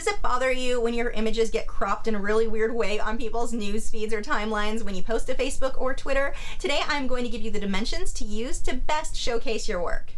does it bother you when your images get cropped in a really weird way on people's news feeds or timelines when you post to Facebook or Twitter? Today I'm going to give you the dimensions to use to best showcase your work.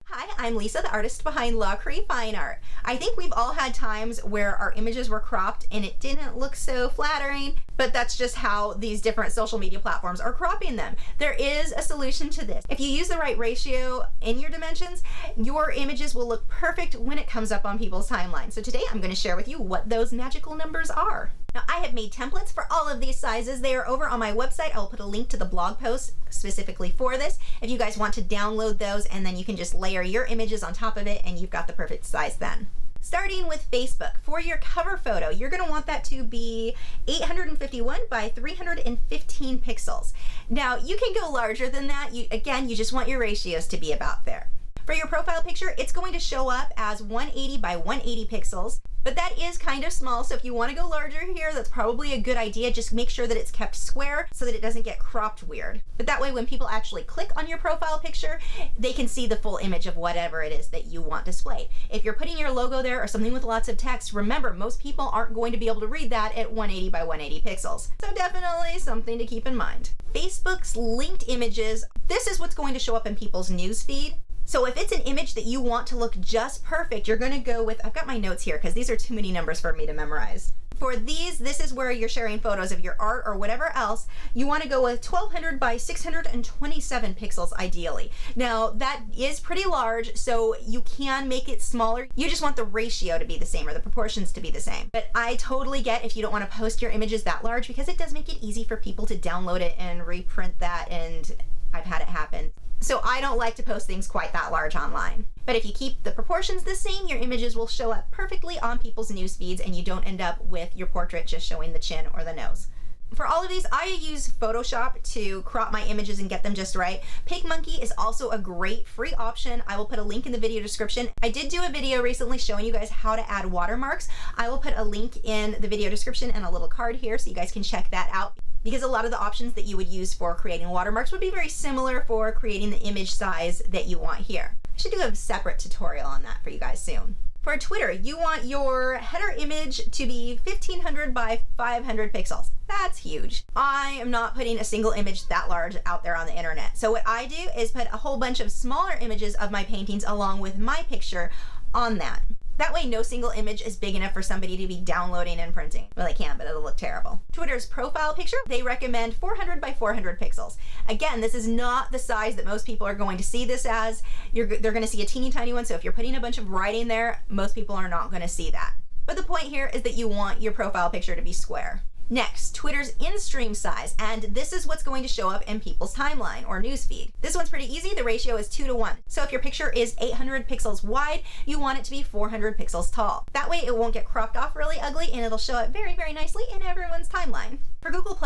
Hi, I'm Lisa, the artist behind LaCree Fine Art. I think we've all had times where our images were cropped and it didn't look so flattering, but that's just how these different social media platforms are cropping them. There is a solution to this. If you use the right ratio in your dimensions, your images will look perfect when it comes up on people's timelines. So today I'm going to share with you what those magical numbers are. Now, I have made templates for all of these sizes. They are over on my website. I'll put a link to the blog post specifically for this if you guys want to download those, and then you can just layer your images on top of it and you've got the perfect size then. Starting with Facebook, for your cover photo, you're going to want that to be 851 by 315 pixels. Now, you can go larger than that. Again, you just want your ratios to be about there. For your profile picture, it's going to show up as 180 by 180 pixels, but that is kind of small, so if you want to go larger here, that's probably a good idea. Just make sure that it's kept square so that it doesn't get cropped weird. But that way, when people actually click on your profile picture, they can see the full image of whatever it is that you want displayed. If you're putting your logo there or something with lots of text, remember, most people aren't going to be able to read that at 180 by 180 pixels. So definitely something to keep in mind. Facebook's linked images, this is what's going to show up in people's news feed. So if it's an image that you want to look just perfect, you're going to go with, I've got my notes here because these are too many numbers for me to memorize. For these, this is where you're sharing photos of your art or whatever else. You want to go with 1200 by 627 pixels ideally. Now that is pretty large, so you can make it smaller. You just want the ratio to be the same or the proportions to be the same. But I totally get if you don't want to post your images that large because it does make it easy for people to download it and reprint that, and I've had it happen. So I don't like to post things quite that large online. But if you keep the proportions the same, your images will show up perfectly on people's news feeds and you don't end up with your portrait just showing the chin or the nose. For all of these, I use Photoshop to crop my images and get them just right. PicMonkey is also a great free option. I will put a link in the video description. I did do a video recently showing you guys how to add watermarks. I will put a link in the video description and a little card here so you guys can check that out, because a lot of the options that you would use for creating watermarks would be very similar for creating the image size that you want here. I should do a separate tutorial on that for you guys soon. For Twitter, you want your header image to be 1500 by 500 pixels. That's huge. I am not putting a single image that large out there on the internet. So what I do is put a whole bunch of smaller images of my paintings along with my picture on that. That way no single image is big enough for somebody to be downloading and printing. Well, they can, but it'll look terrible. Twitter's profile picture, they recommend 400 by 400 pixels. Again, this is not the size that most people are going to see this as. They're going to see a teeny tiny one, so if you're putting a bunch of writing there, most people are not going to see that. But the point here is that you want your profile picture to be square. Next, Twitter's in-stream size, and this is what's going to show up in people's timeline or newsfeed. This one's pretty easy. The ratio is 2:1. So if your picture is 800 pixels wide, you want it to be 400 pixels tall. That way it won't get cropped off really ugly and it'll show up very, very nicely in everyone's timeline. For Google+,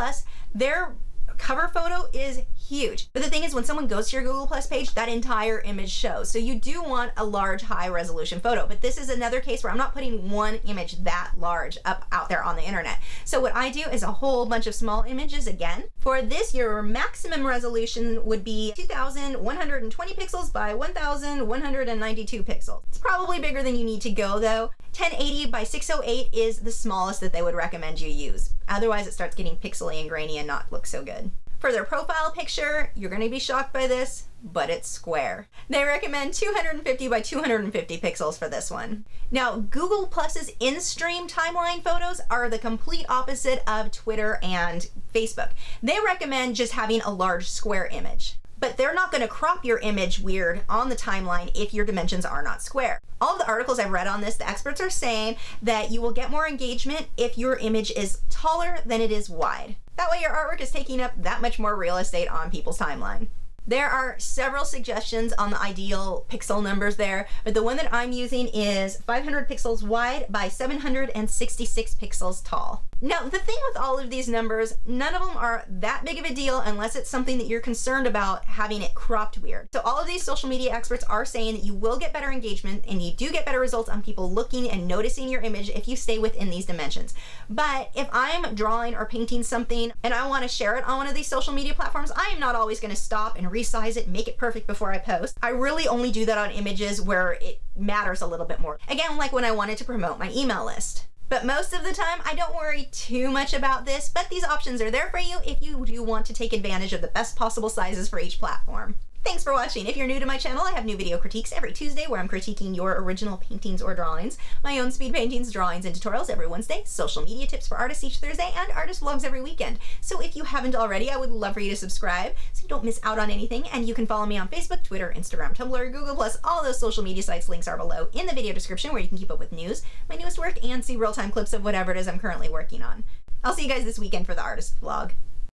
their cover photo is huge. But the thing is, when someone goes to your Google Plus page, that entire image shows. So you do want a large, high resolution photo. But this is another case where I'm not putting one image that large out there on the internet. So what I do is a whole bunch of small images again. For this, your maximum resolution would be 2120 pixels by 1192 pixels. It's probably bigger than you need to go though. 1080 by 608 is the smallest that they would recommend you use. Otherwise it starts getting pixely and grainy and not look so good. For their profile picture, you're going to be shocked by this, but it's square. They recommend 250 by 250 pixels for this one. Now, Google Plus's in-stream timeline photos are the complete opposite of Twitter and Facebook. They recommend just having a large square image. But they're not going to crop your image weird on the timeline if your dimensions are not square. All of the articles I've read on this, the experts are saying that you will get more engagement if your image is taller than it is wide. That way your artwork is taking up that much more real estate on people's timeline. There are several suggestions on the ideal pixel numbers there, but the one that I'm using is 500 pixels wide by 766 pixels tall. Now, the thing with all of these numbers, none of them are that big of a deal unless it's something that you're concerned about having it cropped weird. So all of these social media experts are saying that you will get better engagement and you do get better results on people looking and noticing your image if you stay within these dimensions. But if I'm drawing or painting something and I want to share it on one of these social media platforms, I am not always going to stop and resize it and make it perfect before I post. I really only do that on images where it matters a little bit more. Again, like when I wanted to promote my email list. But most of the time, I don't worry too much about this, but these options are there for you if you do want to take advantage of the best possible sizes for each platform. Thanks for watching. If you're new to my channel, I have new video critiques every Tuesday where I'm critiquing your original paintings or drawings, my own speed paintings, drawings, and tutorials every Wednesday, social media tips for artists each Thursday, and artist vlogs every weekend. So if you haven't already, I would love for you to subscribe so you don't miss out on anything, and you can follow me on Facebook, Twitter, Instagram, Tumblr, Google+, all those social media sites. Links are below in the video description where you can keep up with news, my newest work, and see real-time clips of whatever it is I'm currently working on. I'll see you guys this weekend for the artist vlog.